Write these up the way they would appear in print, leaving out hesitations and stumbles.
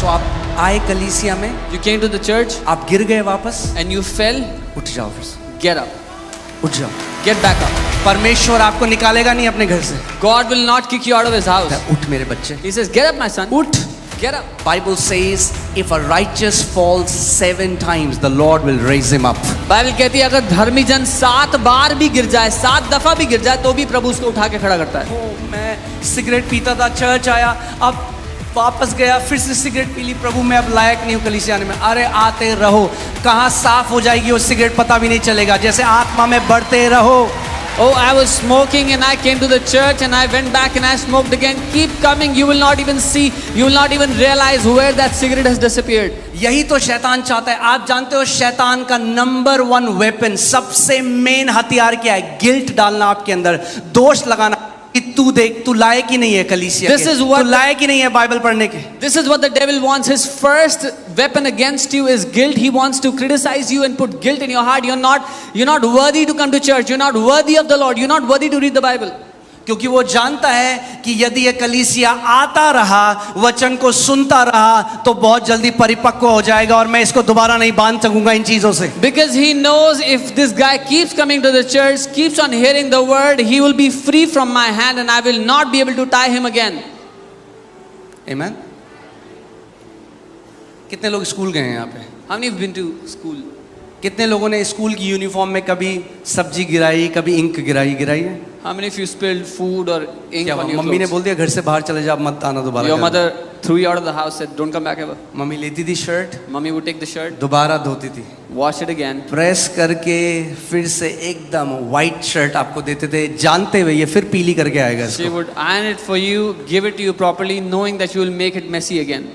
आप आए कलीसिया में, You came to the church आप गिर गए वापस, and you fell. उठ जाओ फिर से, Get up. उठ जाओ। Get back up. परमेश्वर आपको निकालेगा नहीं अपने घर से। God will not kick you out of his house. उठ मेरे बच्चे, He says, get up, my son. उठ। Get up. Bible says if a righteous falls 7 times, the Lord will raise him up. Bible कहती है अगर धर्मी जन 7 बार भी गिर जाए, 7 दफा भी गिर जाए, तो भी प्रभु उसको उठा के खड़ा करता है। मैं सिगरेट पीता था, चर्च आया, अब वापस गया, फिर से सिगरेट पी ली, प्रभु मैं अब लायक नहीं हूँ कलीसिया आने में। अरे आते रहो, कहाँ साफ हो जाएगी वो सिगरेट पता भी नहीं चलेगा, जैसे आत्मा में बढ़ते रहो। Oh, I was smoking and I came to the church and I went back and I smoked again. Keep coming, you will not even see, you will not even realize where that cigarette has disappeared. यही तो शैतान चाहता है। आप जानते हो शैतान का नंबर 1 वेपन, सबसे मेन हथियार क्या है? गिल्ट डालना आपके अंदर, दोष लगाना कि तू देख, तू लायक ही नहीं है कलीसिया के, तू लायक ही नहीं है बाइबल पढ़ने के। This is what the devil wants. His first weapon against you is guilt. He wants to criticize you and put guilt in your heart. You're not worthy to come to church. You're not worthy of the Lord. You're not worthy to read the Bible. क्योंकि वो जानता है कि यदि ये कलीसिया आता रहा, वचन को सुनता रहा, तो बहुत जल्दी परिपक्व हो जाएगा और मैं इसको दोबारा नहीं बांध सकूंगा इन चीजों से। Because he knows if this guy keeps coming to the church, keeps on hearing the word, he will be free from my hand and I will not be able to tie him again. Amen. कितने लोग school गए हैं यहाँ पे? How many have been to school? कितने लोगों ने school की यूनिफॉर्म में कभी सब्जी गिराई, कभी इंक गिराई है? How many of you spilled food or ink on your mummy ने clothes? बोल दिया घर से बाहर चले जा, मत आना दोबारा। Your mother threw you out of the house, said don't come back ever. Mummy लेती थी shirt, Mummy would take the shirt, दोबारा धोती थी, wash it again, प्रेस करके फिर से एकदम व्हाइट शर्ट आपको देते थे, जानते हुए ये फिर पीली करके आएगा she इसको। would iron it for you, give it to you properly, knowing that you will make it messy again.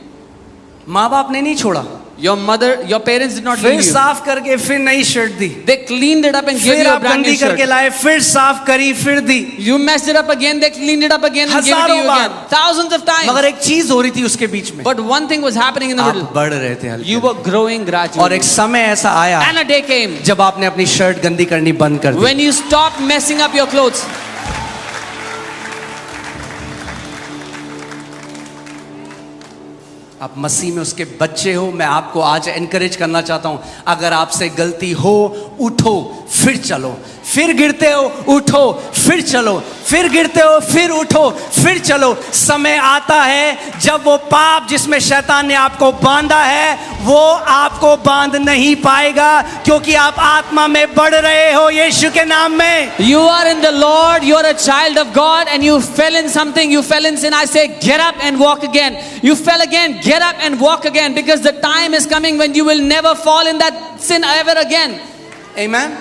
माँ बाप ने नहीं छोड़ा, Your parents did not फिर leave you. साफ करके फिर नई shirt the, They cleaned it up and gave फिर you a आप brand new गंदी करके shirt. लाए, फिर साफ करी, फिर दी। You messed it up again, they cleaned it up again and gave it to हजारों you bar. again. Thousands of times. मगर एक चीज हो रही थी उसके बीच में, But one thing was happening in the आप middle. बढ़ रहे थे हल्के You were growing और gradually. एक समय ऐसा आया And a day came जब आपने अपनी शर्ट गंदी करनी बंद कर दी। when you stopped messing up your clothes. आप मसीह में उसके बच्चे हो। मैं आपको आज एनकरेज करना चाहता हूं, अगर आपसे गलती हो, उठो फिर चलो, फिर गिरते हो उठो फिर चलो, फिर गिरते हो फिर उठो फिर चलो। समय आता है जब वो पाप जिसमें शैतान ने आपको बांधा है वो आपको बांध नहीं पाएगा, क्योंकि आप आत्मा में बढ़ रहे हो यीशु के नाम में। You are in the Lord, you are a child of God and you fell in something, you fell in sin. I say get up and walk again. You fell again, get up and walk again, because the time is coming when you will never fall in that sin ever again. Amen.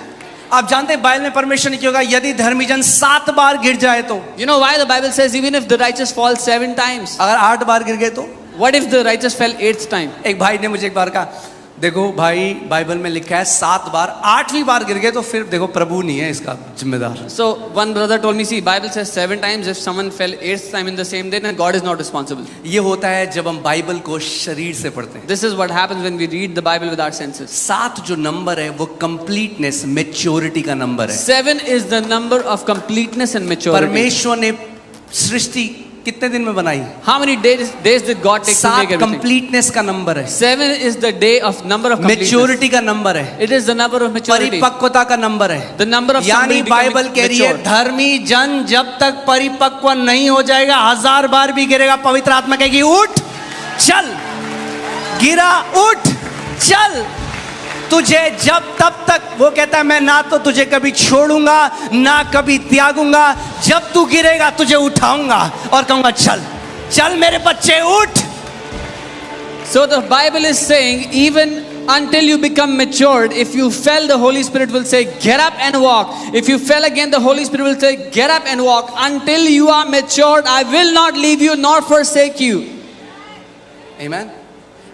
आप जानते हैं Bible में परमेश्वर ने क्या होगा यदि धर्मी जन 7 बार गिर जाए तो? You know why the Bible says even if the righteous fall 7 times? अगर 8 बार गिर गए तो? What if the righteous fell 8th time? एक भाई ने मुझे एक बार कहा, देखो भाई बाइबल में लिखा है 7 बार, 8वीं बार गिर गए तो फिर देखो प्रभु नहीं है इसका जिम्मेदार। So one brother told me, see, Bible says 7 times. If someone fell 8th time in the same day, then God is not responsible. ये होता है जब हम बाइबल को शरीर से पढ़ते हैं। This is what happens when we read the Bible with our senses. 7 जो नंबर है वो कंप्लीटनेस, मैच्योरिटी का नंबर है। 7 is the number of completeness and maturity. परमेश्वर ने सृष्टि कितने दिन में बनाई? How many days did God take to make 7 everything? Completeness का नंबर है, 7 is the day of number of completeness. Maturity का नंबर है, It is the number of maturity. परिपक्वता का नंबर है। The number of यानी somebody बाइबल becoming कह रही है mature. धर्मी जन जब तक परिपक्व नहीं हो जाएगा 1000 बार भी गिरेगा, पवित्र आत्मा कहेगी उठ चल, गिरा उठ चल, तुझे जब तब तक, वो कहता है मैं ना तो तुझे कभी छोड़ूंगा ना कभी त्यागूंगा, जब तू गिरेगा तुझे उठाऊंगा और कहूंगा चल चल मेरे बच्चे उठ। So the Bible is saying even until you become matured, if you fell, the Holy Spirit will say get up and walk. If you fell again, the Holy Spirit will say get up and walk. Until you are matured, I will not leave you nor forsake you. Amen.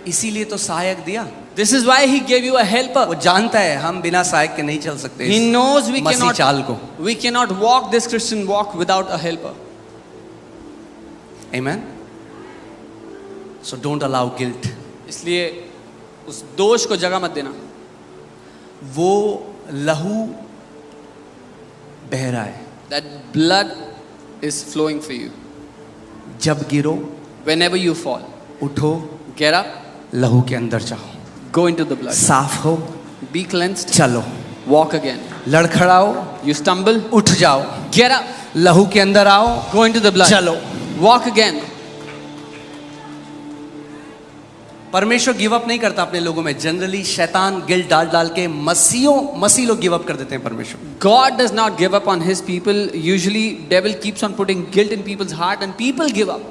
इसीलिए तो सहायक दिया। This is why he gave you a helper. वो जानता है हम बिना सहायक के नहीं चल सकते He knows मसीह चाल को। we cannot walk this Christian walk without a helper. Amen. So don't allow guilt. इसलिए उस दोष को जगह मत देना। वो लहू बह रहा है, That blood is flowing for you. जब गिरो Whenever you fall, उठो Get up. लहू के अंदर जाओ, Go into the blood. साफ हो, Be cleansed. चलो, Walk again. लड़खड़ाओ, You stumble. उठ जाओ, Get up. लहू के अंदर आओ, Go into the blood. चलो। Walk again. परमेश्वर गिव अप नहीं करता अपने लोगों में। जनरली शैतान गिल्ट डाल डाल के मसीह लोग गिव अप कर देते हैं परमेश्वर। God does not give up on his people. Usually devil keeps on putting guilt in people's heart and people give up.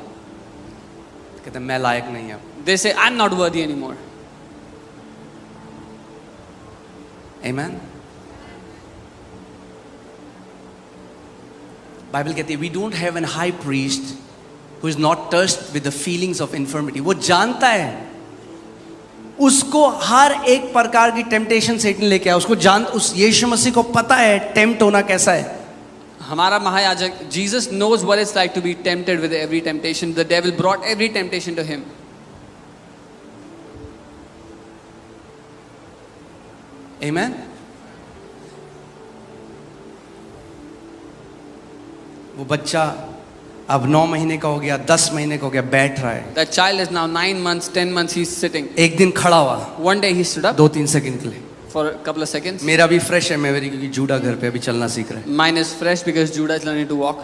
कहते हैं मैं लायक नहीं हूं। They say, I'm not worthy anymore. Amen. Bible कहती है we don't have an high priest who is not touched with the feelings of infirmity. वो जानता है, उसको हर एक प्रकार की टेम्पटेशन सेटन लेके आया, उस यीशु मसीह को पता है टेम्प्ट होना कैसा है। हमारा महायाजक Jesus knows what it's like to be tempted with every temptation. The devil brought every temptation to him. Amen. वो बच्चा अब 9 महीने का हो गया, 10 महीने का हो गया, बैठ रहा है। That child is now 9 months, 10 months, he's sitting. एक दिन खड़ा हुआ, One day he stood up 2-3 second के लिए। for a couple of seconds. मेरा भी फ्रेश है, मेरी क्योंकि जूडा घर पे अभी चलना सीख रहा है। Mine is fresh because Judah is learning to walk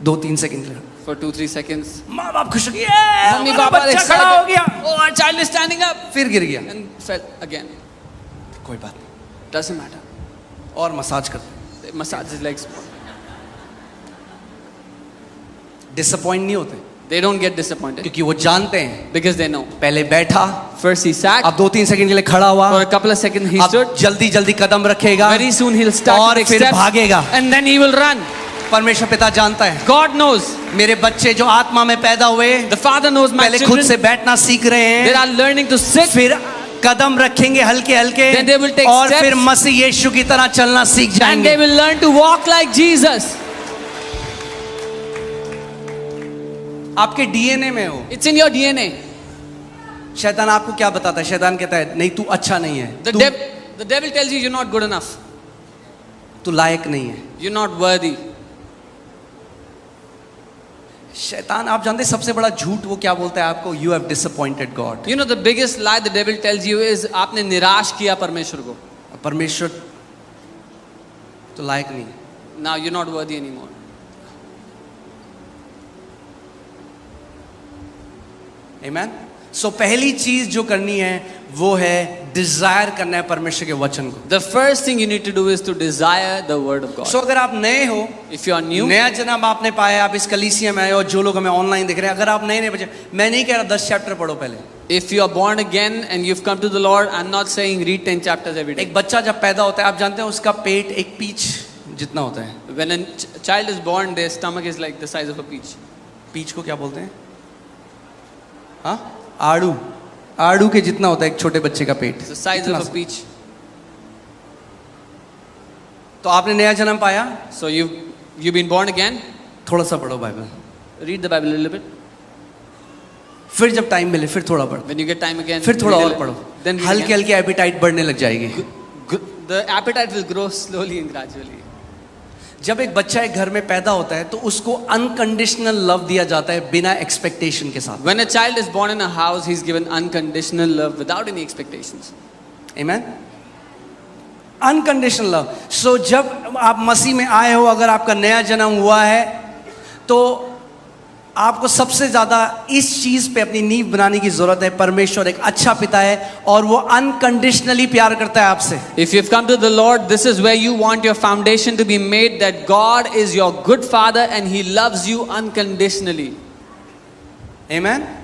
2-3 second के लिए for 2-3 seconds. माँ बाप खुश हो गए, Mummy, हमारा Papa are बच्चा खड़ा हो गया, excited. Oh, our child is standing up फिर गिर गया, and fell again. कोई बात नहीं, Doesn't matter. और मसाज करते। They massage his legs. Disappoint नहीं होते They don't get disappointed क्योंकि वो जानते हैं because they know. पहले बैठा, First he sat. अब 2-3 सेकंड के लिए खड़ा हुआ, For a couple of seconds he अब stood. जल्दी जल्दी कदम रखेगा, Very soon he'll start to और take फिर steps भागेगा। and then he will run. परमेश्वर पिता जानता है God knows. मेरे बच्चे जो आत्मा में पैदा हुए The Father knows my पहले खुद children. से बैठना सीख रहे They हैं, are learning to sit. फिर कदम रखेंगे हल्के हल्के, Then they will take और steps. फिर मसीह यीशु की तरह चलना सीख And जाएंगे। they will learn to walk like Jesus. आपके डीएनए में हो। It's in your DNA. शैतान आपको क्या बताता है? शैतान कहता है नहीं तू अच्छा नहीं है, The devil tells you you're not good enough. तू लायक नहीं है। You're not worthy. शैतान आप जानते हैं सबसे बड़ा झूठ वो क्या बोलता है आपको? You have disappointed God. You know the biggest lie the devil tells you is आपने निराश किया परमेश्वर को. परमेश्वर तो लायक नहीं है। Now you're not worthy anymore. Amen? So पहली चीज जो करनी है वो है डिजायर करना है परमेश्वर के वचन को। The first thing you need to do is to desire the word of God. So अगर आप नए हो, If you are new, नया जन्म आपने पाया, आप इस कलीसिया में आए हो, जो लोग हमें ऑनलाइन देख रहे हैं, अगर आप नए बच्चे, मैं नहीं कह रहा 10 चैप्टर पढ़ो पहले। if you are born again and you've come to the Lord, I'm not saying read 10 chapters every day. एक बच्चा जब पैदा होता है आप जानते हैं उसका पेट एक पीच जितना होता है। When a child is born, their stomach is like the size of a peach. Peach को क्या बोलते हैं? हाँ, आड़ू, आड़ू के जितना होता है एक छोटे बच्चे का पेट। It's the size इतना of a सा। peach. तो आपने नया जन्म पाया, So you've been born again. थोड़ा सा पढ़ो Bible, Read the Bible a little bit. फिर जब टाइम मिले फिर थोड़ा पढ़ो, When you get time again, फिर थोड़ा read a और little. पढ़ो, Then read हल्के again. हल्के एपिटाइट बढ़ने लग जाएगी। The appetite will grow slowly and gradually. जब एक बच्चा एक घर में पैदा होता है तो उसको अनकंडीशनल लव दिया जाता है बिना एक्सपेक्टेशन के साथ। When a child is born in a house, he's given unconditional love without any expectations. Amen? Unconditional love. So जब आप मसीह में आए हो, अगर आपका नया जन्म हुआ है तो आपको सबसे ज्यादा इस चीज पे अपनी नींव बनाने की जरूरत है। परमेश्वर एक अच्छा पिता है और वो अनकंडीशनली प्यार करता है आपसे। If you've come to the Lord, this is where you want your foundation to be made, that God is your good father and he loves you unconditionally. Amen?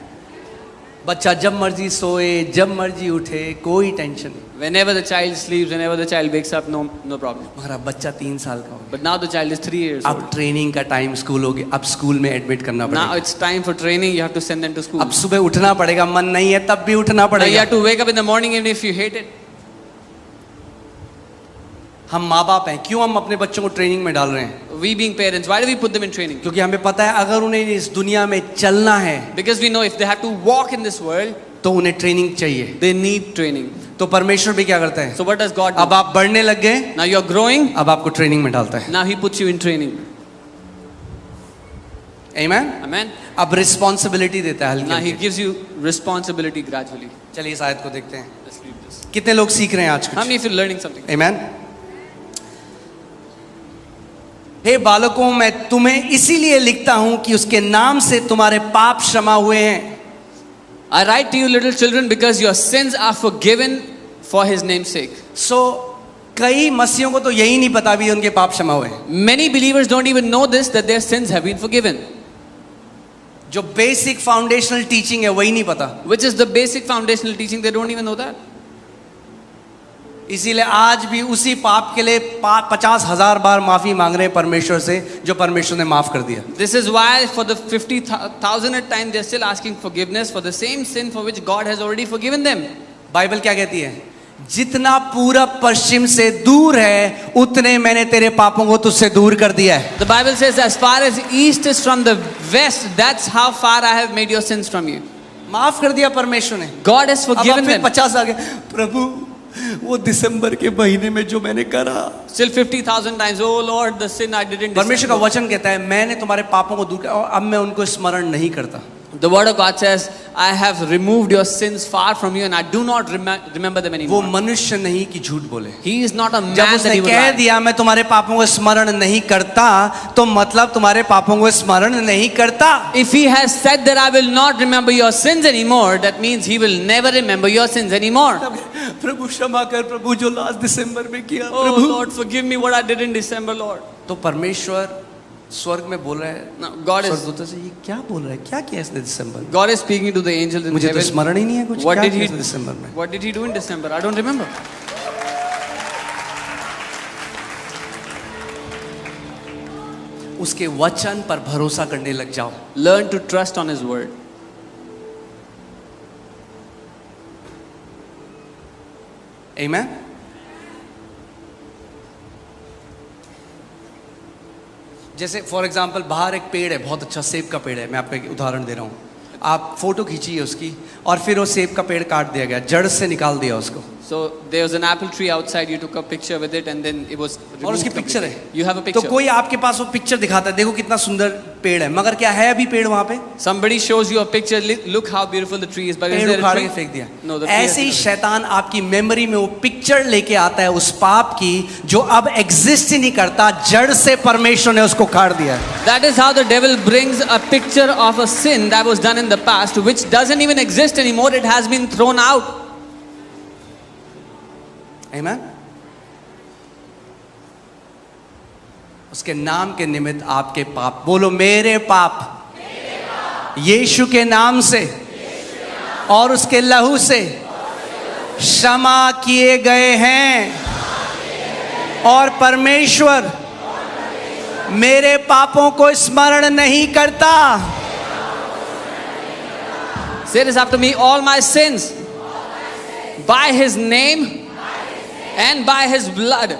बच्चा जब मर्जी सोए, जब मर्जी उठे, कोई टेंशन नहीं। Whenever the child sleeps, whenever the child wakes up, no problem. हमारा बच्चा 3 साल का हो गया, But now the child is 3 years अब old. ट्रेनिंग का टाइम स्कूल हो गया, अब स्कूल में एडमिट करना Now पड़ेगा। it's time for training, you have to send them to school. अब सुबह उठना पड़ेगा, मन नहीं है तब भी उठना Now you पड़ेगा। have to wake up in the morning even if you hate it. हम माँ बाप हैं, क्यों हम अपने बच्चों को ट्रेनिंग में डाल रहे हैं? We being parents, why do we put them in training? क्योंकि हमें पता है अगर उन्हें इस दुनिया में चलना है Because we know if they have to walk in this world, तो उन्हें ट्रेनिंग चाहिए। they need training. तो परमेश्वर भी क्या करता है? So what does God अब do? आप बढ़ने लग गए, Now you're growing, अब आपको ट्रेनिंग में डालता है। now he puts you in training. Amen. Amen. अब रिस्पॉन्सिबिलिटी देता है Now he हल्की। gives you responsibility gradually. चलिए इस आयत को देखते हैं, Let's read this. कितने लोग सीख रहे हैं आज How कुछ? many of you are learning something? आमेन। हे बालकों, मैं तुम्हें इसीलिए लिखता हूं कि उसके नाम से तुम्हारे पाप क्षमा हुए हैं। I write to you, little children, because your sins are forgiven for his name's sake. सो कई मसीहों को तो यही नहीं पता भी उनके पाप क्षमा हुए हैं। Many believers don't even know this, that their sins have been forgiven, जो बेसिक फाउंडेशनल टीचिंग है वही नहीं पता। which is the basic foundational teaching. They don't even know that. इसीलिए आज भी उसी पाप के लिए 50,000 बार माफी मांग रहे हैं परमेश्वर से, जो परमेश्वर ने माफ कर दिया। This is why for the 50,000th time they're still asking forgiveness for the same sin for which God has already forgiven them. Bible क्या कहती है? जितना पूरब पश्चिम से दूर है उतने मैंने तेरे पापों को तुझसे दूर कर दिया है। The Bible says, as far as east is from the west, that's how far I have made your sins from you. माफ कर दिया परमेश्वर ने। God has अब forgiven फिर them. 50 आ गए, प्रभु वो दिसंबर के महीने में जो मैंने करा। Still 50,000 times, oh Lord, the sin I did in परमेश्वर का December. वचन कहता है मैंने तुम्हारे पापों को दूर किया और अब मैं उनको स्मरण नहीं करता। The word of God says, I have removed your sins far from you and I do not remember them वो anymore. मनुष्य नहीं कि झूठ बोले। He is not a man जब that उसने he would कह lie. दिया मैं तुम्हारे पापों को स्मरण नहीं करता, तो मतलब तुम्हारे पापों को स्मरण नहीं करता। If he has said that I will not remember your sins anymore, that means he will never remember your sins anymore. प्रभु क्षमा कर, प्रभु जो लास्ट दिसंबर में किया, Oh Prabhu. Lord, forgive me what I did in December, Lord. तो परमेश्वर स्वर्ग में बोल रहा है, Now, God is स्वर्गदूतों से, ये क्या बोल रहा है, क्या किया इसने दिसंबर में? God is speaking to the angels in मुझे तो heaven. स्मरण ही नहीं है कुछ। What क्या did किया he इसने दिसंबर में? What did he do in December? I don't remember. उसके वचन पर भरोसा करने लग जाओ। Learn to trust on his word. आमेन। जैसे फॉर एग्जाम्पल बाहर एक पेड़ है, बहुत अच्छा सेब का पेड़ है, मैं आपको एक उदाहरण दे रहा हूँ। आप फोटो खींचिए उसकी और फिर वो सेब का पेड़ काट दिया गया, जड़ से निकाल दिया उसको, So there was an apple tree outside. You took a picture with it, and then it was removed. और उसकी पिक्चर completely. है। You have a तो picture. कोई आपके पास वो पिक्चर दिखाता है, देखो कितना सुंदर पेड़ है, मगर क्या है अभी पेड़ वहां पे? Somebody shows you a picture. Look how beautiful the tree is. But is पेड़ there a उखाड़ tree? के फेंक दिया। No, the tree has ऐसे ही been- शैतान आपकी मेमोरी में वो पिक्चर लेके आता है उस पाप की जो अब एग्जिस्ट ही नहीं करता, जड़ से परमेश्वर ने उसको काट दिया है। That is how the devil brings a picture of a sin that was done in the past, which doesn't even exist anymore. It has been thrown out. आमेन। उसके नाम के निमित्त आपके पाप, बोलो मेरे पाप यीशु के नाम से और उसके लहू से क्षमा किए गए हैं, और परमेश्वर मेरे पापों को स्मरण नहीं करता। Say this after me. All my sins, by his name and by his blood,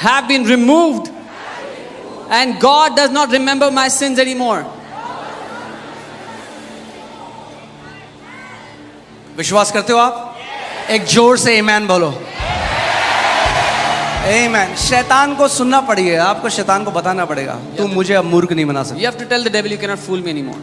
have been removed, and God does not remember my sins anymore. विश्वास करते हो आप? एक जोर से आमेन बोलो। आमेन। शैतान को सुनना पड़ेगा, आपको शैतान को बताना पड़ेगा, तू मुझे अब मूर्ख नहीं बना सकता। You have to tell the devil, you cannot fool me anymore.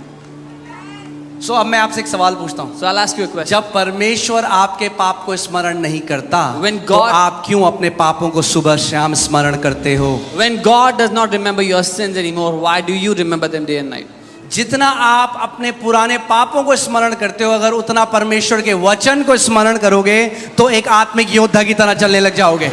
सो अब मैं आपसे एक सवाल पूछता हूँ, So I'll ask you a question. जब परमेश्वर आपके पाप को स्मरण नहीं करता, When तो God- आप क्यों अपने पापों को सुबह शाम स्मरण करते हो? When God does not remember your sins anymore, why do you remember them day and night? जितना आप अपने पुराने पापों को स्मरण करते हो, अगर उतना परमेश्वर के वचन को स्मरण करोगे तो एक आत्मिक योद्धा की तरह चलने लग जाओगे।